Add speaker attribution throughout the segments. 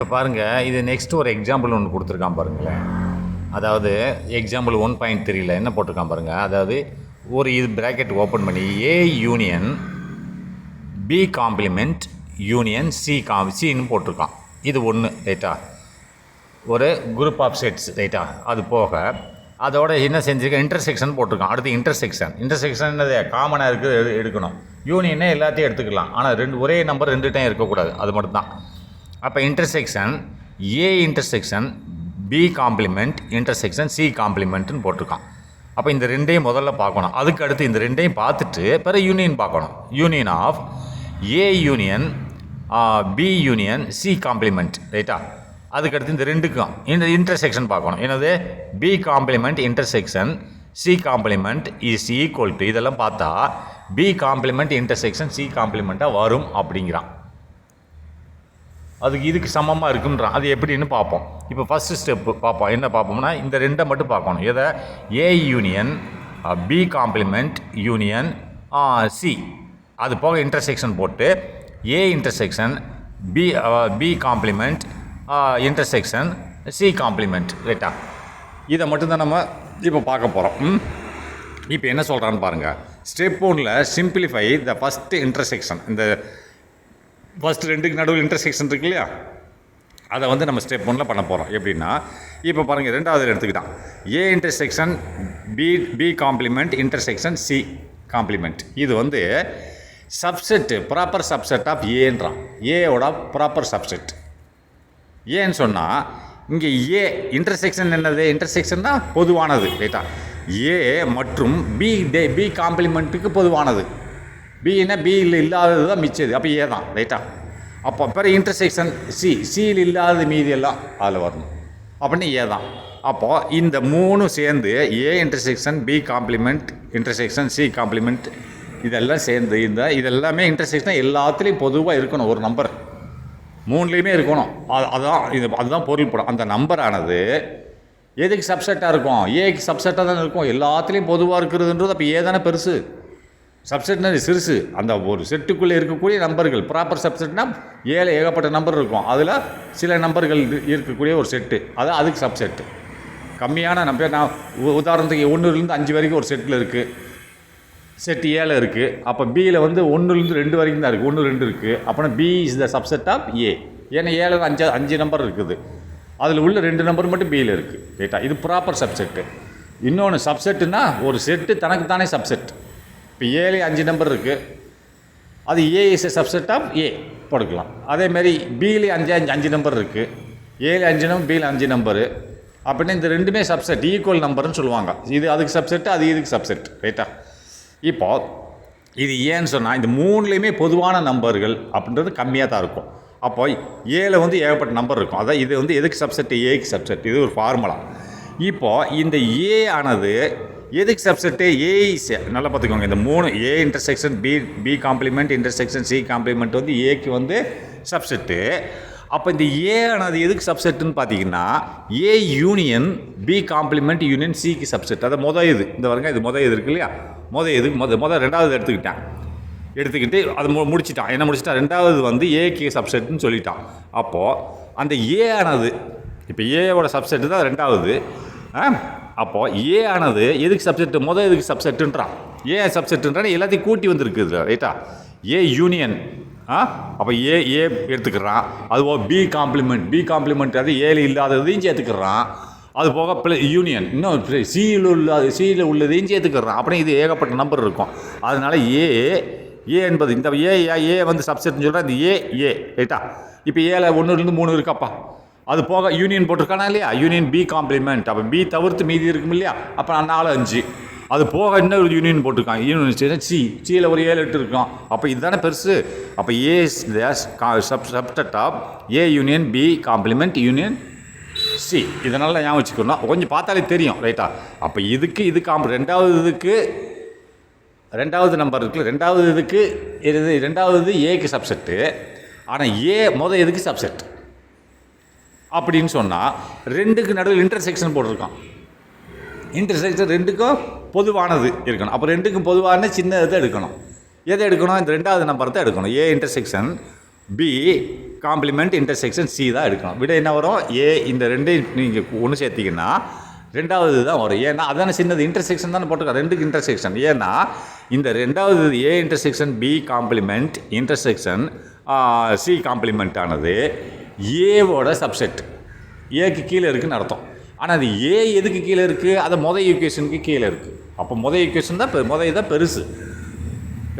Speaker 1: இப்போ பாருங்கள், இது நெக்ஸ்ட் ஒரு எக்ஸாம்பிள் ஒன்று கொடுத்துருக்கான் பாருங்களேன். அதாவது எக்ஸாம்பிள் 1.3ல் என்ன போட்டிருக்கான் பாருங்கள். அதாவது ஒரு இது ப்ராக்கெட் ஓப்பன் பண்ணி A union B complement union சின்னு போட்டிருக்கான். இது ஒன்று ரைட்டா, ஒரு குரூப் ஆஃப் செட்ஸ் ரைட்டா. அது போக அதோட என்ன செஞ்சுருக்க இன்டர்செக்ஷன் போட்டிருக்கான். அடுத்து இன்டர்செக்ஷன் என்னது காமனாக இருக்குது எடுக்கணும். யூனியனே எல்லாத்தையும் எடுத்துக்கலாம், ஆனால் ஒரே நம்பர் 2 டைம் இருக்கக்கூடாது, அது மட்டும்தான். அப்போ intersection A intersection B complement intersection C காம்ப்ளிமெண்ட்டுன்னு போட்டிருக்கான். அப்போ இந்த ரெண்டையும் முதல்ல பார்க்கணும். அதுக்கு அடுத்து இந்த ரெண்டையும் பார்த்துட்டு பிறகு யூனியன் பார்க்கணும். Union of A union B union C complement ரைட்டா. அதுக்கடுத்து இந்த ரெண்டுக்கும் இந்த இன்டர்செக்ஷன் பார்க்கணும். என்னது B complement intersection C complement is equal to இதெல்லாம் பார்த்தா பி காம்ப்ளிமெண்ட் இன்டர்செக்ஷன் சி காம்ப்ளிமெண்ட்டாக வரும் அப்படிங்கிறான். அதுக்கு இதுக்கு சமமாக இருக்குன்றான். அது எப்படின்னு பார்ப்போம். இப்போ ஃபஸ்ட்டு ஸ்டெப்பு பார்ப்போம். என்ன பார்ப்போம்னா இந்த ரெண்டை மட்டும் பார்க்கணும். எதை A union B complement union C, அது போக இன்டர்செக்ஷன் போட்டு A intersection B complement intersection C complement ரைட்டா. இதை மட்டும்தான் நம்ம இப்போ பார்க்க போகிறோம். இப்போ என்ன சொல்கிறான்னு பாருங்கள். ஸ்டெப் 1ல் சிம்பிளிஃபை த ஃபஸ்ட்டு இன்டர்செக்ஷன். இந்த ஃபஸ்ட்டு ரெண்டுக்கு நடுவில் இன்டர்செக்ஷன் இருக்கு இல்லையா, அதை வந்து நம்ம ஸ்டெப் 1ல் பண்ண போகிறோம். எப்படின்னா இப்போ பாருங்கள், ரெண்டாவது எடுத்துக்கிட்டான் A intersection B complement intersection C complement. இது வந்து சப்செட்டு, ப்ராப்பர் சப்செட் ஆஃப் ஏன்றான். ஏவோட ப்ராப்பர் சப்செட் ஏன்னு சொன்னால் இங்கே ஏ இன்டர்செக்ஷன் என்னது, இன்டர்செக்ஷன்னா பொதுவானது ரைட்டா. ஏ மற்றும் பி காம்ப்ளிமெண்ட்டுக்கு பொதுவானது. பின்னா பியில் இல்லாதது தான் மிச்சது, அப்போ ஏ தான் ரைட்டா. அப்போ பிறகு இன்டர்செக்ஷன் சியில் இல்லாதது மீதி எல்லாம் அதில் வரணும், அப்படின்னு ஏ தான். அப்போது இந்த மூணும் சேர்ந்து A intersection B complement intersection C complement இதெல்லாம் சேர்ந்து இதெல்லாமே இன்டர்செக்ஷன் எல்லாத்துலேயும் பொதுவாக இருக்கணும். ஒரு நம்பர் மூணுலேயுமே இருக்கணும். அதுதான் பொருள் படம். அந்த நம்பரானது எதுக்கு சப்செட்டாக இருக்கும், ஏக்கு சப்செட்டாக தானே இருக்கும். எல்லாத்துலேயும் பொதுவாக இருக்கிறதுன்றது அப்போ ஏ தானே பெருசு, சப்செட்னா சிறுசு. அந்த ஒரு செட்டுக்குள்ளே இருக்கக்கூடிய நம்பர்கள் ப்ராப்பர் சப்செட்னா ஏகப்பட்ட நம்பர் இருக்கும். அதில் சில நம்பர்கள் இருக்கக்கூடிய ஒரு செட்டு, அதுக்கு சப்செட்டு. கம்மியான நம்பர், நான் உதாரணத்துக்கு 1லேருந்து 5 வரைக்கும் ஒரு செட்டில் இருக்குது, செட் ஏல இருக்குது. அப்போ பியில் வந்து 1லேருந்து 2 வரைக்கும் தான் இருக்குது, 1 2 இருக்குது. அப்போனா B is the subset of A. ஏன்னா ஏல 5 நம்பர் இருக்குது, அதில் உள்ள 2 நம்பர் மட்டும் பியில் இருக்குது ரைட்டா. இது ப்ராப்பர் சப்செட்டு. இன்னொன்று சப்செட்டுனா ஒரு செட்டு தனக்கு தானே சப்செட். இப்போ ஏலே 5 நம்பர் இருக்குது, அது ஏ இஸ் எ சப்செட் ஆஃப் ஏ போட்டுக்கலாம். அதேமாதிரி பியிலே 5 நம்பர் இருக்குது, ஏல 5 நம்பர் பியில் 5 நம்பரு. அப்படின்னா இந்த ரெண்டுமே சப்செட், ஈக்குவல் நம்பர்னு சொல்லுவாங்க. இது அதுக்கு சப்செட்டு, அது இதுக்கு சப்செட் ரைட்டா. இப்போ இது ஏன்னு சொன்னால் இந்த மூணுலேயுமே பொதுவான நம்பர்கள் அப்படின்றது கம்மியாக தான் இருக்கும். அப்போ ஏல வந்து ஏகப்பட்ட நம்பர் இருக்கும். அதான் இது வந்து எதுக்கு சப்செட், ஏக்கு சப்செட். இது ஒரு ஃபார்முலா. இப்போது இந்த ஏ ஆனது எதுக்கு சப்செட்டு, ஏ நல்லா பார்த்துக்கோங்க. இந்த 3 A intersection B complement intersection C complement வந்து ஏக்கு வந்து சப்செட்டு. அப்போ இந்த ஏ ஆனது எதுக்கு சப்செட்டுன்னு பார்த்தீங்கன்னா A union B complement union சிக்கு சப்செட். அதை இது இந்த வருங்க, இது இது இருக்கு இல்லையா, ரெண்டாவது எடுத்துக்கிட்டு அது முடிச்சிட்டான். என்ன முடிச்சிட்டான், ரெண்டாவது வந்து ஏக்கு சப்செட்டுன்னு சொல்லிட்டான். அப்போது அந்த ஏ ஆனது இப்போ ஏவோட சப்செட்டு தான் ரெண்டாவது. அப்போது ஏ ஆனது எதுக்கு சப்செட்டு, எதுக்கு சப்செட்டுன்றான், ஏ சப்செட்டுன்றான் எல்லாத்தையும் கூட்டி வந்துருக்குது ரைட்டா. ஏ யூனியன் அப்போ ஏ எடுத்துக்கிறான். அதுபோக பி காம்ப்ளிமெண்ட் அது ஏல இல்லாததையும் சேர்த்துக்கிறான். அது போக யூனியன் இன்னும் சியில் உள்ளதையும் சேர்த்துக்கிறான். அப்படியே இது ஏகப்பட்ட நம்பர் இருக்கும். அதனால ஏ என்பது இந்த ஏ வந்து சப்செட்னு சொல்கிறேன். இந்த ஏ ரைட்டா. இப்போ ஏல 1லேருந்து 3 இருக்காப்பா. அது போக யூனியன் போட்டிருக்கானா இல்லையா, யூனியன் பி காம்ப்ளிமெண்ட். அப்போ பி தவிர்த்து மீதி இருக்கும் இல்லையா, அப்போ 4 5. அது போக இன்னொரு யூனியன் போட்டிருக்கான், யூனியன் சியில் ஒரு 7 8 இருக்கும். அப்போ இதுதானே பெருசு. அப்போ A subset of A union B complement union C. இதனால் ஞாபகம் வச்சுக்கணும், கொஞ்சம் பார்த்தாலே தெரியும் ரைட்டா. அப்போ இது ரெண்டாவது நம்பர் இருக்குது, ரெண்டாவது ஏக்கு சப்செட்டு. ஆனால் ஏ எதுக்கு சப்செட் அப்படின்னு சொன்னால் ரெண்டுக்கு நடுவில் இன்டர்செக்ஷன் போட்டிருக்கான். இன்டர்செக்ஷன் ரெண்டுக்கும் பொதுவானது இருக்கணும். அப்போ ரெண்டுக்கும் பொதுவான சின்ன இதை எடுக்கணும். எதை எடுக்கணும், இந்த ரெண்டாவது நம்பர் தான் எடுக்கணும். A intersection B complement intersection C தான் எடுக்கணும். விட என்ன வரும்? ஏ. இந்த ரெண்டையும் நீங்கள் ஒன்று சேர்த்திங்கன்னா ரெண்டாவது தான் வரும். ஏன்னா அதான சின்னது இன்டர்செக்ஷன் தானே போட்டிருக்கோம், ரெண்டுக்கு இன்டர்செக்ஷன். ஏன்னா இந்த ரெண்டாவது A intersection B complement intersection C complement ஆனது ஏவோட சப்செட், ஏக்கு கீழே இருக்குதுன்னு அர்த்தம். ஆனால் அது ஏ எதுக்கு கீழே இருக்குது? அது மொதல் ஈக்குவேஷனுக்கு கீழே இருக்குது. அப்போ மொதல் ஈக்குவேஷன் தான் தான் பெருசு,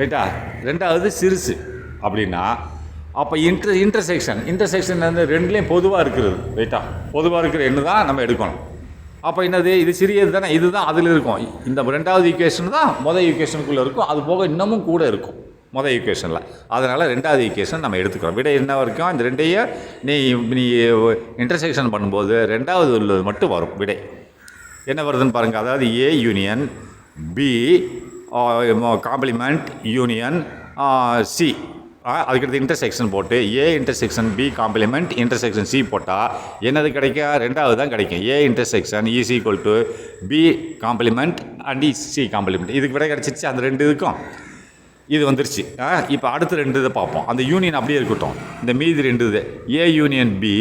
Speaker 1: ரைட்டா? ரெண்டாவது சிறுசு. அப்படின்னா அப்போ இன்டர்செக்ஷன் வந்து ரெண்டுலேயும் பொதுவாக இருக்கிறது, ரைட்டா? பொதுவாக இருக்கிற எண்ணு தான் நம்ம எடுக்கணும். அப்போ என்னது? இது சிறியது தானே, இதுதான் அதில் இருக்கும். இந்த ரெண்டாவது ஈக்குவேஷன் தான் மொதல் ஈக்குவேஷனுக்குள்ளே இருக்கும். அது போக இன்னமும் கூட இருக்கும் மொதல் ஈக்குவேஷனில். அதனால் ரெண்டாவது ஈக்குவேஷன் நம்ம எடுத்துக்கிறோம். விட என்ன வரைக்கும்? இந்த ரெண்டையும் நீ இன்டர்செக்ஷன் பண்ணும்போது ரெண்டாவது உள்ளது மட்டும் வரும். விடை என்ன வருதுன்னு பாருங்கள். அதாவது A union B complement union C, அதுக்கடுத்து இன்டர்செக்ஷன் போட்டு A intersection B complement intersection C போட்டால் என்னது கிடைக்கும்? ரெண்டாவது தான் கிடைக்கும். A intersection is equal to B complement and C complement. இதுக்கு விட கிடச்சிச்சு. அந்த ரெண்டு இதுக்கும் இது வந்துருச்சு. இப்போ அடுத்த ரெண்டு இதை பார்ப்போம். அந்த யூனியன் அப்படியே இருக்கட்டும். இந்த மீதி ரெண்டு இது A union B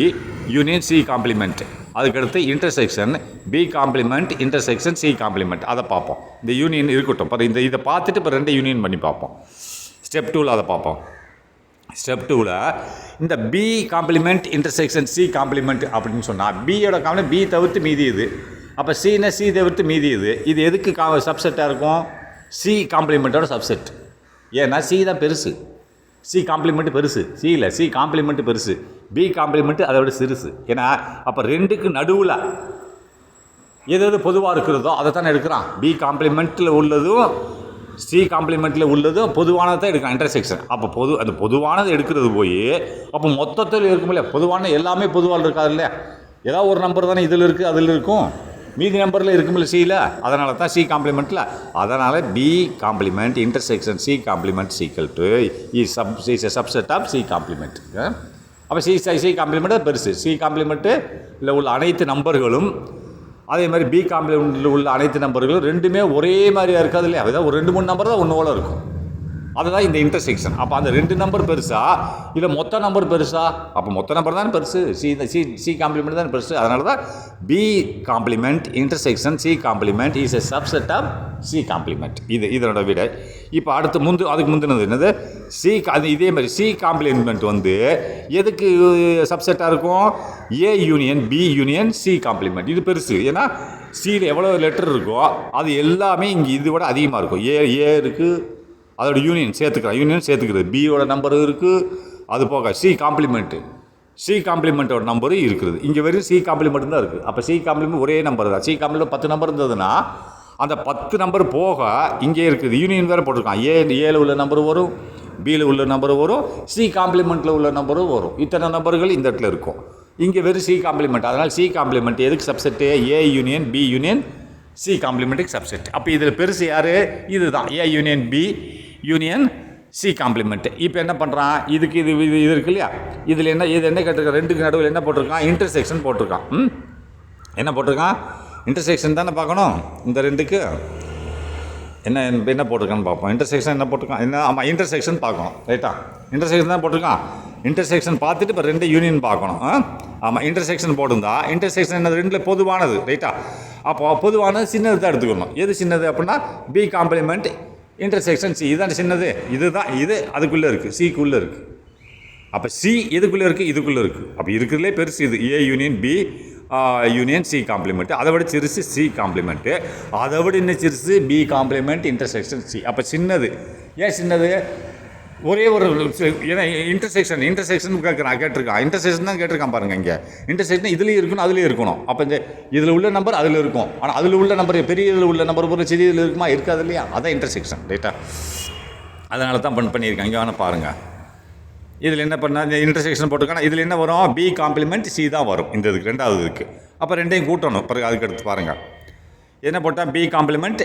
Speaker 1: union C complement, அதுக்கடுத்து intersection B complement intersection C complement, அதை பார்ப்போம். இந்த யூனியன் இருக்கட்டும். இப்போ இதை பார்த்துட்டு இப்போ ரெண்டு யூனியன் பண்ணி பார்ப்போம். ஸ்டெப் 2ல் அதை பார்ப்போம். ஸ்டெப் 2ல் இந்த B complement intersection C complement அப்படின்னு சொன்னால் பியோட காம்ப்ளிமெண்ட் பி தவிர்த்து மீதி இது. அப்போ சின்னா சி தவிர்த்து மீதி இது. இது எதுக்கு சப்செட்டாக இருக்கும்? சி காம்ப்ளிமெண்ட்டோட சப்செட். ஏன்னா சி தான் பெருசு, சி காம்ப்ளிமெண்ட்டு பெருசு. சி இல்லை, சி காம்ப்ளிமெண்ட்டு பெருசு, பி காம்ப்ளிமெண்ட்டு அதை விட சிறுசு. ஏன்னா அப்போ ரெண்டுக்கு நடுவில் எது பொதுவாக இருக்கிறதோ அதை தானே எடுக்கிறான். பி காம்ப்ளிமெண்ட்டில் உள்ளதும் சி காம்ப்ளிமெண்ட்டில் உள்ளதும் பொதுவானதை தான் எடுக்கிறான் இன்டர்செக்ஷன். அப்போ அந்த பொதுவானது எடுக்கிறது போய் அப்போ மொத்தத்தில் இருக்கும் இல்லையா? பொதுவான எல்லாமே பொதுவாக இருக்காது இல்லையா? ஏதாவது ஒரு நம்பர் தானே இதில் இருக்குது அதில் இருக்கும், மீதி நம்பரில் இருக்குமில்ல சியில். அதனால தான் சி காம்ப்ளிமெண்ட்டில். அதனால் B complement intersection C complement equal to is subset of C complement. அப்போ சி காம்ப்ளிமெண்ட் பெருசு. சி காம்ப்ளிமெண்ட்டு இல்லை உள்ள அனைத்து நம்பர்களும் அதே மாதிரி பி காம்ப்ளிமெண்ட்டில் உள்ள அனைத்து நம்பர்களும் ரெண்டுமே ஒரே மாதிரியாக இருக்காது இல்லையா? அதாவது ஒரு 2-3 நம்பர் தான் ஒன்று போல இருக்கும். அதுதான் இந்த இன்டர்செக்ஷன். அப்போ அந்த 2 நம்பர் பெருசா இல்லை மொத்த நம்பர் பெருசா? அப்போ மொத்த நம்பர் தான் பெருசு, சி காம்ப்ளிமெண்ட் தான் பெருசு. அதனால தான் B complement intersection C complement is a subset of C complement. இதனோட விட. இப்போ அதுக்கு முந்தினது என்னது? இதே மாதிரி சி காம்ப்ளிமெண்ட் வந்து எதுக்கு சப்செட்டாக இருக்கும்? A union B union C complement. இது பெருசு. ஏன்னா சியில் எவ்வளோ லெட்டர் இருக்கோ அது எல்லாமே இங்கே இது விட அதிகமாக இருக்கும். ஏ இருக்குது, அதோட யூனியன் சேர்த்துக்கிறது. பியோட நம்பரு இருக்குது, அது போக சி காம்ப்ளிமெண்ட்டோட நம்பரும் இருக்குது. இங்கே வெறும் சி காம்ப்ளிமெண்ட் தான் இருக்குது. அப்போ சி காம்ப்ளிமெண்ட் ஒரே நம்பர் தான். சி காம்ப்ளிமெண்ட் 10 நம்பர் இருந்ததுன்னா அந்த 10 நம்பர் போக இங்கே இருக்குது. யூனியன் வேறு போட்டிருக்கான். ஏல உள்ள நம்பர் வரும், பியில் உள்ள நம்பர் வரும், சி காம்ப்ளிமெண்ட்டில் உள்ள நம்பரும் வரும். இத்தனை நம்பர்கள் இந்த இடத்துல இருக்கும். இங்கே வெறும் சி காம்ப்ளிமெண்ட். அதனால் சி காம்ப்ளிமெண்ட் எதுக்கு subset? A union B union C காம்ப்ளிமெண்ட்டுக்கு சப்செட். அப்போ இதில் பெருசு யார்? இதுதான் A union B union C complement. இப்போ என்ன பண்ணுறான்? இதுக்கு இது இருக்கு இல்லையா? இதில் என்ன கேட்டிருக்கான்? ரெண்டுக்கு நடுவில் என்ன போட்டிருக்கான்? இன்டர்செக்ஷன் போட்டிருக்கான். என்ன போட்டிருக்கான்? இன்டர்செக்ஷன் தானே பார்க்கணும். இந்த ரெண்டுக்கு என்ன போட்டிருக்கான்னு பார்ப்போம். இன்டர்செக்ஷன் என்ன போட்டிருக்கான்? ஆமாம், இன்டர்செக்ஷன் பார்க்கணும், ரைட்டா? இன்டர்செக்ஷன் தான் போட்டிருக்கான். இன்டர்செக்ஷன் பார்த்துட்டு இப்போ 2 யூனியன் பார்க்கணும். ஆமாம், இன்டர்செக்ஷன் போட்டிருந்தா இன்டர்செக்ஷன் என்ன 2ல் பொதுவானது, ரைட்டா? அப்போ பொதுவானது சின்னது தான் எடுத்துக்கணும். எது சின்னது அப்படின்னா பி காம்ப்ளிமெண்ட் இன்டர்செக்ஷன் சி. இதுதான் சின்னது. இது அதுக்குள்ளே இருக்குது, சிக்குள்ளே இருக்குது. அப்போ சி எதுக்குள்ளே இருக்குது? இதுக்குள்ளே இருக்குது. அப்போ இருக்கிறதுலே பெருசு இது A union B union C complement. அதை விட சிறுசு சி காம்ப்ளிமெண்ட்டு. அதை விட இன்னும் சிறுசு பி காம்ப்ளிமெண்ட் இன்டர்செக்ஷன் சி. அப்போ சின்னது. ஏன் சின்னது? ஒரே ஒரு ஏன்னா இன்டர்செக்ஷன் கேட்டிருக்கான். இன்டர்செக்ஷன் தான் கேட்டிருக்கான் பாருங்கள். இங்கே இன்டர்செக்ஷன் இதுலேயும் இருக்கணும் அதுலேயும் இருக்கணும். அப்போ இந்த இதில் உள்ள நம்பர் அதில் இருக்கும். ஆனால் அதில் உள்ள நம்பர் பெரிய இதில் உள்ள நம்பர் ஒரு சிறிய இதில் இருக்குமா? இருக்காது இல்லையா? அதான் இன்டர்செக்ஷன், ரைட்டா? அதனால தான் பண்ணியிருக்கேன். இங்கே வேணால் பாருங்கள். இதில் என்ன பண்ணால் இந்த இன்டர்செக்ஷன் போட்டிருக்கானா இதில் என்ன வரும்? பி காம்ப்ளிமெண்ட் சி தான் வரும். இந்த இதுக்கு ரெண்டாவது இருக்குது. அப்போ ரெண்டையும் கூட்டணும். பிறகு அதுக்கு எடுத்து பாருங்கள். என்ன போட்டால் பி காம்ப்ளிமெண்ட்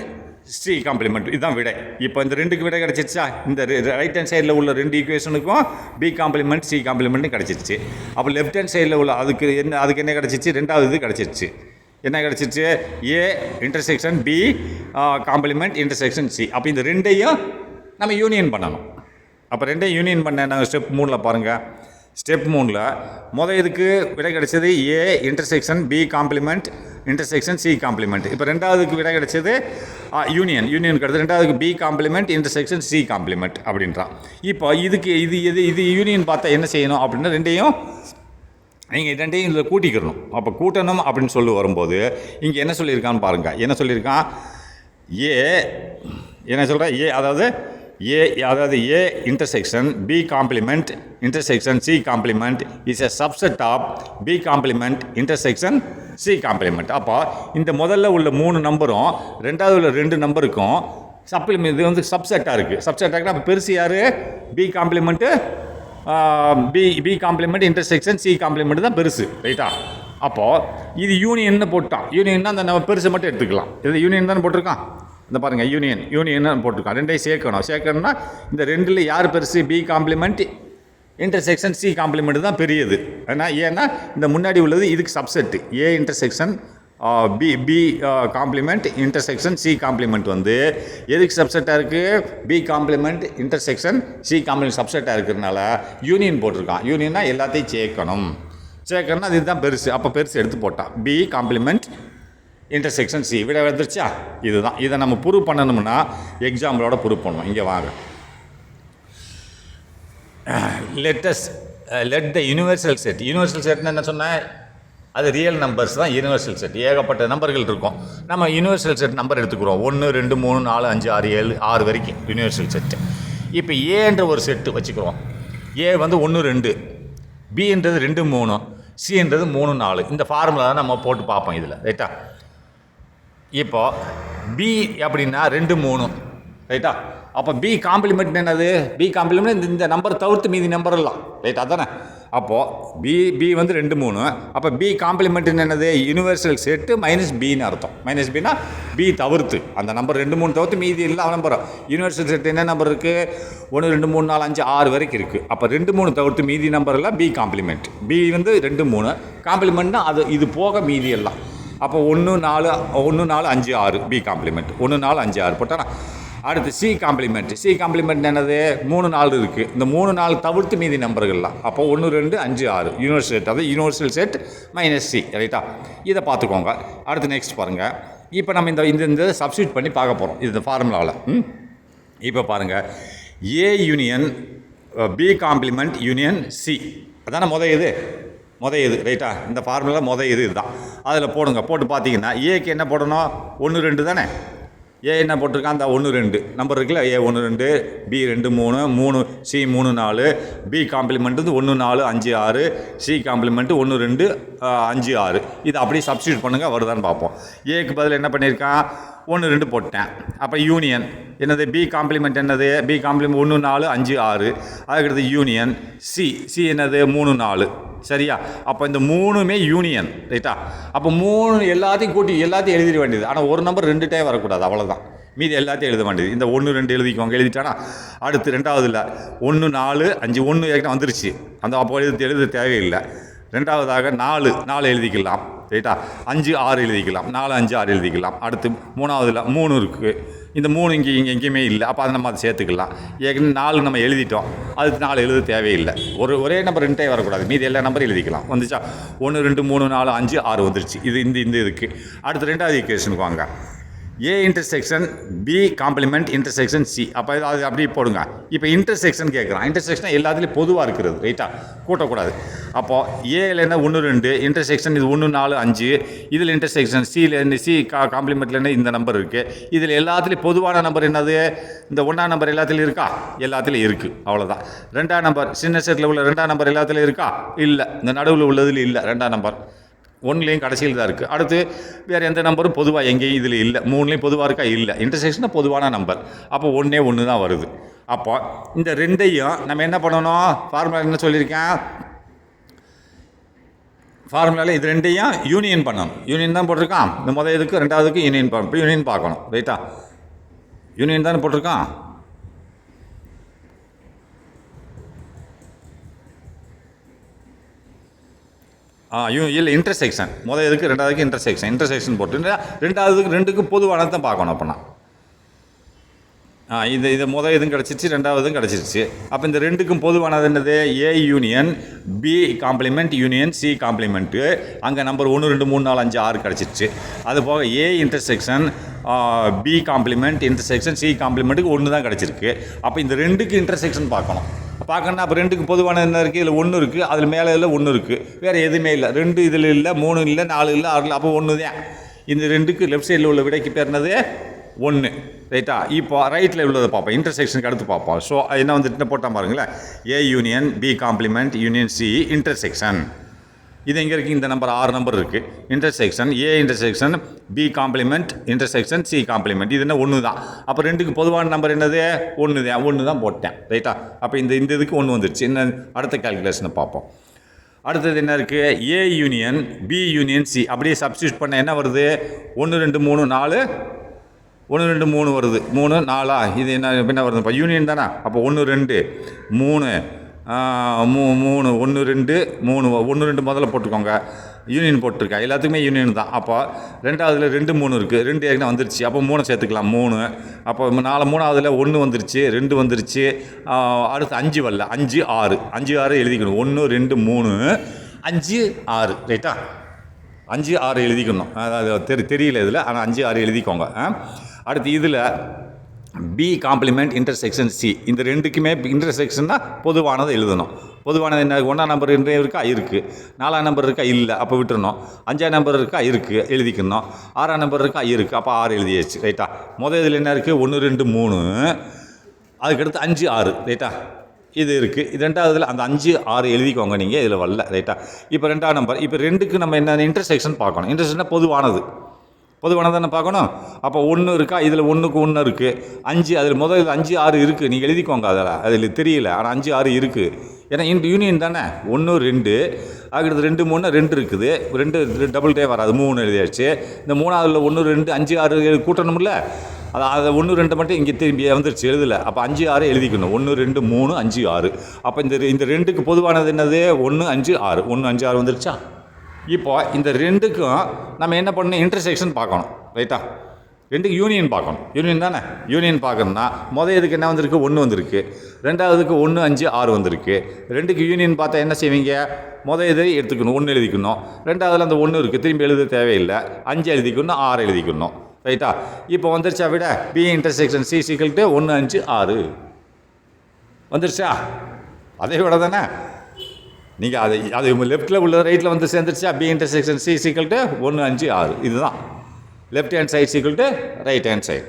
Speaker 1: சி காம்ப்ளிமெண்ட். இதுதான் விடை. இப்போ இந்த ரெண்டுக்கு விடை கிடச்சிருச்சா? இந்த ரைட் ஹேண்ட் சைடில் உள்ள 2 ஈக்குவேஷனுக்கும் பி காம்ப்ளிமெண்ட் சி காம்ப்ளிமெண்ட்டும் கிடச்சிருச்சு. அப்போ லெஃப்ட் ஹேண்ட் சைடில் உள்ள அதுக்கு என்ன கிடச்சிச்சு? ரெண்டாவது இது கிடச்சிருச்சு. என்ன கிடச்சிருச்சு? A intersection B complement intersection C. அப்போ இந்த ரெண்டையும் நம்ம யூனியன் பண்ணணும். அப்போ ரெண்டையும் யூனியன் பண்ண நாங்கள் ஸ்டெப் 3ல் பாருங்கள். ஸ்டெப் 3ல் இதுக்கு விடை கிடைச்சது A intersection B complement intersection C complement. இப்போ ரெண்டாவதுக்கு விடை கிடைச்சது யூனியன் கிடைச்சது. ரெண்டாவதுக்கு B complement intersection C complement அப்படின்றான். இப்போ இதுக்கு இது யூனியன் பார்த்தா என்ன செய்யணும் அப்படின்னா ரெண்டையும் நீங்கள் ரெண்டையும் இதில் கூட்டிக்கிறணும். அப்போ கூட்டணும் அப்படின்னு சொல்லி வரும்போது இங்கே என்ன சொல்லியிருக்கான்னு பாருங்கள். என்ன சொல்லியிருக்கான்? ஏ என்ன சொல்கிறேன்? அதாவது A intersection B complement intersection C complement is a subset of B complement intersection C complement. அப்போ இந்த முதல்ல உள்ள 3 நம்பரும் ரெண்டாவது உள்ள 2 நம்பருக்கும் சப்ளிமெண்ட் இது வந்து சப்செட்டாக இருக்குது. சப்செட்டாக இருக்குன்னா அப்போ பெருசு யார்? B complement B complement intersection C complement தான் பெருசு. ரைட்டா? அப்போது இது யூனியன்னு போட்டான். யூனியன்னா அந்த நம்ம பெருசை மட்டும் எடுத்துக்கலாம். இது யூனியன் தானே போட்டிருக்கான். இந்த பாருங்கள் யூனியன் போட்டிருக்கான். ரெண்டையும் சேர்க்கணும்னா இந்த ரெண்டில் யார் பெருசு? B complement intersection C complement தான் பெரியது. ஏன்னா இந்த முன்னாடி உள்ளது இதுக்கு subset. A intersection B complement intersection C complement வந்து எதுக்கு சப்செட்டாக இருக்குது? B complement intersection C complement சப்செட்டாக இருக்கிறதுனால யூனியன் போட்டிருக்கான். யூனியன்னா எல்லாத்தையும் சேர்க்கணும்னா இதுதான் பெருசு. அப்போ பெருசு எடுத்து போட்டான். பி காம்ப்ளிமெண்ட் இன்டர்செக்ஷன் சி விட வந்துருச்சா? இதுதான். இதை நம்ம ப்ரூவ் பண்ணணும்னா எக்ஸாம்பிளோட ப்ரூவ் பண்ணுவோம். இங்கே வாங்க. லெட் த யூனிவர்சல் செட்னு என்ன சொன்னேன்? அது ரியல் நம்பர்ஸ் தான் யூனிவர்சல் செட். ஏகப்பட்ட நம்பர்கள் இருக்கும். நம்ம யூனிவர்சல் செட் நம்பர் எடுத்துக்கிறோம். 1 2 3 4 5 6 7 6 வரைக்கும் யூனிவர்சல் செட்டு. இப்போ ஏன்ற ஒரு செட்டு வச்சுக்கிறோம். ஏ வந்து 1 2, பின்றது 2 3, சின்றது 3 4. இந்த ஃபார்முலா தான் நம்ம போட்டு பார்ப்போம் இதில். ரைட்டா? இப்போ பி அப்படின்னா 2 3. ரைட்டா? அப்போ பி காம்ப்ளிமெண்ட் என்னது? பி காம்ப்ளிமெண்ட் இந்த நம்பர் தவிர்த்து மீதி நம்பர் எல்லாம். ரைட்டா தானே? அப்போது பி வந்து 2 3. அப்போ பி காம்ப்ளிமெண்ட் என்னது? யூனிவர்சல் செட்டு மைனஸ் பின்னு அர்த்தம். மைனஸ் பின்னா பி தவிர்த்து அந்த நம்பர் 2 3 தவிர்த்து மீதி இல்லை நம்பர். யூனிவர்சல் செட்டு என்ன நம்பர் இருக்குது? 1 2 3 4 5 6 வரைக்கும் இருக்குது. அப்போ 2 3 தவிர்த்து மீதி நம்பர் எல்லாம் பி காம்ப்ளிமெண்ட். பி வந்து 2 3 காம்ப்ளிமெண்ட்னா அது இது போக மீதி எல்லாம். அப்போ 1 4 5 6 பி காம்ப்ளிமெண்ட். 1 4 5 6 போட்டானா? அடுத்து சி காம்ப்ளிமெண்ட் என்னது? 3 4 இருக்குது. இந்த 3 4 தவிர்த்து மீதி நம்பர்கள்லாம். அப்போ 1 2 5 6 யூனிவர்சல் செட். அதாவது யூனிவர்சல் செட் மைனஸ் சி. ரைட்டா? இதை பார்த்துக்கோங்க. அடுத்து நெக்ஸ்ட் பாருங்கள். இப்போ நம்ம இந்த சப்ஸ்டியூட் பண்ணி பார்க்க போகிறோம் இந்த ஃபார்முலாவில். இப்போ பாருங்கள். A union B complement union C அதான மொதல் இது. ரைட்டா? இந்த ஃபார்முலா இதுதான். அதில் போட்டு பார்த்தீங்கன்னா ஏக்கு என்ன போடணும்? 1 2 தானே? ஏ என்ன போட்டிருக்கான்? அந்த 1 2 நம்பர் இருக்குல்ல. ஏ 1 2, பி 2 3, சி 3 4, பி காம்ப்ளிமெண்ட் வந்து 1 4 5 6, சி காம்ப்ளிமெண்ட் 1 2 5 6. இதை அப்படியே சப்ஸ்டியூட் பண்ணுங்கள், வருதான்னு பார்ப்போம். ஏக்கு பதில் என்ன பண்ணியிருக்கான்? 1 2 போட்டேன். அப்போ யூனியன் என்னது? பி காம்ப்ளிமெண்ட் என்னது? B complement 1 4 5 6. அதுக்கடுத்து யூனியன் சி என்னது? 3 4. சரியா? அப்போ இந்த 3மே யூனியன். ரைட்டா? அப்போ 3 எல்லாத்தையும் எழுதிட வேண்டியது. ஆனால் ஒரு நம்பர் 2 டைம் வரக்கூடாது. அவ்வளோதான். மீதி எல்லாத்தையும் எழுத வேண்டியது. இந்த 1 2 எழுதிட்டானா? அடுத்து ரெண்டாவதுல 1 4 5 1 ஏற்கனவே வந்துருச்சு. அந்த அப்போ எழுத தேவையில்லை. ரெண்டாவதாக 4 எழுதிக்கலாம். ரைட்டா? 5 6 எழுதிக்கலாம். 4 5 6 எழுதிக்கலாம். அடுத்து மூணாவதுல 3 இருக்குது. இந்த 3 எங்கேயுமே இல்லை. அப்போ அதை நம்ம அதை சேர்த்துக்கலாம். ஏற்கனவே 4 நம்ம எழுதிட்டோம். அதுக்கு 4 எழுத தேவையில்லை. ஒரே நம்பர் 2 வரக்கூடாது. மீதி எல்லா நம்பரும் எழுதிக்கலாம். வந்துச்சா? 1 2 3 4 5 6 வந்துருச்சு. இந்த இதுக்கு அடுத்து ரெண்டாவது ஈக்குவேஷனுக்கு வாங்க. A intersection B complement intersection C. அப்போ அது அப்படியே போடுங்க. இப்போ இன்டர்செக்ஷன் கேட்குறான். இன்டர்செக்ஷன் எல்லாத்துலேயும் பொதுவாக இருக்கிறது. ரைட்டா? கூட்டக்கூடாது. அப்போது ஏல என்ன 1 2 இன்டர்செக்ஷன் இது 1 4 5. இதில் இன்டர்செக்ஷன் சி காம்ப்ளிமெண்ட்டில் என்ன இந்த நம்பர் இருக்குது. இதில் எல்லாத்துலேயும் பொதுவான நம்பர் என்னது? இந்த 1ஆம் நம்பர் எல்லாத்துலேயும் இருக்கா? எல்லாத்துலேயும் இருக்குது. அவ்வளோதான். 2ஆம் நம்பர் சின்ன செட்டில் உள்ள 2ஆம் நம்பர் எல்லாத்துலேயும் இருக்கா? இல்லை. இந்த நடுவில் உள்ளதில் இல்லை. 2ஆம் நம்பர் 1லேயும் கடைசியில் தான் இருக்குது. அடுத்து வேறு எந்த நம்பரும் பொதுவாக எங்கேயும் இதில் இல்லை. 3லேயும் பொதுவாக இருக்கா? இல்லை. இன்டர்செக்ஷனாக பொதுவான நம்பர். அப்போ 1 தான் வருது. அப்போ இந்த ரெண்டையும் நம்ம என்ன பண்ணணும்? ஃபார்முலா என்ன சொல்லியிருக்கேன்? ஃபார்முலாவில் இது ரெண்டையும் யூனியன் பண்ணணும். யூனியன் தான் போட்டிருக்கான். இந்த இதுக்கு ரெண்டாவதுக்கு யூனியன் பார்க்கணும். ரைட்டா? யூனியன் தானே போட்டிருக்கான். இல்லை இன்டர்செக்ஷன். இதுக்கு ரெண்டாவதுக்கு இன்டர்செக்ஷன் போட்டு ரெண்டாவதுக்கு 2க்கு பொதுவானது தான் பார்க்கணும். அப்போனா இது முதல் இதுவும் கிடச்சிருச்சு, ரெண்டாவதும் கிடச்சிருச்சு. அப்போ இந்த ரெண்டுக்கும் பொதுவானது என்னது? A union B complement union C complement. அங்கே நம்பர் 1 2 3 4 5 6 கிடச்சிருச்சு. அது போக A intersection B complement intersection C காம்ப்ளிமெண்ட்டுக்கு 1 தான் கிடச்சிருக்கு. அப்போ இந்த ரெண்டுக்கு இன்டர்செக்ஷன் பார்க்கணும்னா அப்போ ரெண்டுக்கு பொதுவான என்ன இருக்குது? இதில் 1 இருக்குது, அதில் மேலே இதில் 1 இருக்குது, வேறு எதுவுமே இல்லை. 2 இதில் இல்லை, 3 இல்லை, 4 இல்லை, 6 இல்லை. அப்போ 1 தான். இந்த ரெண்டுக்கு லெஃப்ட் சைடில் உள்ள விடைக்கு பேர் என்னது? 1. ரைட்டா? இப்போ ரைட்டில் உள்ளதை பார்ப்போம், இன்டர்செக்ஷனுக்கு அடுத்து பார்ப்போம். ஸோ என்ன வந்துட்டு போட்டால் பாருங்களேன், A union B complement union C intersection. இது எங்கே இருக்குது? இந்த நம்பர் 6 நம்பர் இருக்குது. Intersection A intersection B complement intersection C complement. இது என்ன? 1 தான். அப்போ ரெண்டுக்கு பொதுவான நம்பர் என்னது? 1 தான் போட்டேன். ரைட்டா? அப்போ இந்த இதுக்கு 1 வந்துருச்சு. என்ன அடுத்த கால்குலேஷனை பார்ப்போம். அடுத்தது என்ன இருக்குது? A union B union C அப்படியே சப்ஸ்டியூட் பண்ண என்ன வருது? 1 2 3 4 1 2 3 வருது. 3 4 இது என்ன வருது? இப்போ யூனியன் தானே. அப்போ 1 2 3 3 1 2 3 1 2 முதல்ல போட்டுக்கோங்க. யூனியன் போட்டிருக்கா, எல்லாத்துக்குமே யூனியன் தான். அப்போ ரெண்டாவதுல 2 3 இருக்குது, 2 ஏற்கனவே வந்துருச்சு. அப்போ 3 சேர்த்துக்கலாம், 3. அப்போ 4 மூணாவதுல 1 வந்துருச்சு, 2 வந்துருச்சு. அடுத்து 5 வரல, 5 6 5 6 எழுதிக்கணும். 1 2 3 5 6. ரைட்டா? 5 6 எழுதிக்கணும். அதாவது தெரியல இதில், ஆனால் 5 6 எழுதிக்கோங்க. அடுத்து இதில் பி காம்ப்ளிமெண்ட் இன்டர்செக்ஷன் சி, இந்த ரெண்டுக்குமே இன்டர்செக்ஷன்னா பொதுவானதை எழுதணும். பொதுவானது என்ன? 1ஆம் நம்பர் இருக்கா? இருக்குது. 4ஆம் நம்பர் இருக்கா? இல்லை, அப்போ விட்டுறணும். 5ஆம் நம்பர் இருக்கா? இருக்குது, எழுதிக்கணும். 6ஆம் நம்பர் இருக்கா? இருக்குது, அப்போ 6 எழுதியாச்சு. ரைட்டா? முதல் இதில் என்ன இருக்குது? 1 2 3, அதுக்கடுத்து 5 6. ரைட்டா? இது இருக்குது. இது ரெண்டாவதுல அந்த 5 6 எழுதிக்கோங்க நீங்கள், இதில் வரல. ரைட்டா? இப்போ 2ஆம் நம்பர். இப்போ ரெண்டுக்கு நம்ம என்ன இன்டர்செக்ஷன் பார்க்கணும். இன்டர்செக்ஷன்னா பொதுவானது தானே பார்க்கணும். அப்போ 1 இருக்கா? இதில் 1க்கு 1 இருக்குது. 5 அதில் முதல் 5 6 இருக்குது, நீங்கள் எழுதிக்கோங்க. அதில் தெரியல, ஆனால் 5 6 இருக்குது. ஏன்னா யூனியன் தானே. 1 2 அதுக்கடுத்து 2 3 2 இருக்குது. 2 டபுள் டே வராது, 3 எழுதியாச்சு. இந்த 3ஆவதுல 1 2 5 6 கூட்டணும்ல, அதை 1 2 மட்டும் இங்கே திரும்பி வந்துருச்சு, எழுதலை. அப்போ 5 6 எழுதிக்கணும். 1 2 3 5 6. அப்போ இந்த ரெண்டுக்கு பொதுவானது என்னது? 1 5 6. 1 5 6 வந்துருச்சா? இப்போ இந்த ரெண்டுக்கும் நம்ம என்ன பண்ணணும்? இன்டர்செக்ஷன் பார்க்கணும். ரைட்டா? ரெண்டுக்கு யூனியன் பார்க்கணும். யூனியன் தானே. யூனியன் பார்க்கணும்னா முதல் இதுக்கு என்ன வந்திருக்கு? 1 வந்திருக்கு. ரெண்டாவதுக்கு 1 5 6 வந்திருக்கு. ரெண்டுக்கு யூனியன் பார்த்தா என்ன செய்வீங்க? முதல் இதை எடுத்துக்கணும், 1 எழுதிக்கணும். ரெண்டாவதுல அந்த 1 இருக்குது, திரும்பி எழுத தேவையில்லை. 5 எழுதிக்கணும், 6 எழுதிக்கணும். ரைட்டா? இப்போ வந்துருச்சா விட? பி இன்டர்செக்ஷன் சி ஈக்குவல் 1 5 6 வந்துருச்சா? அதே விட தானே. நீங்கள் அது லெஃப்ட்டில் உள்ள ரைட்டில் வந்து சேர்ந்துருச்சா? B intersection C equal 1 5 6. இதுதான் left hand side equal right hand side.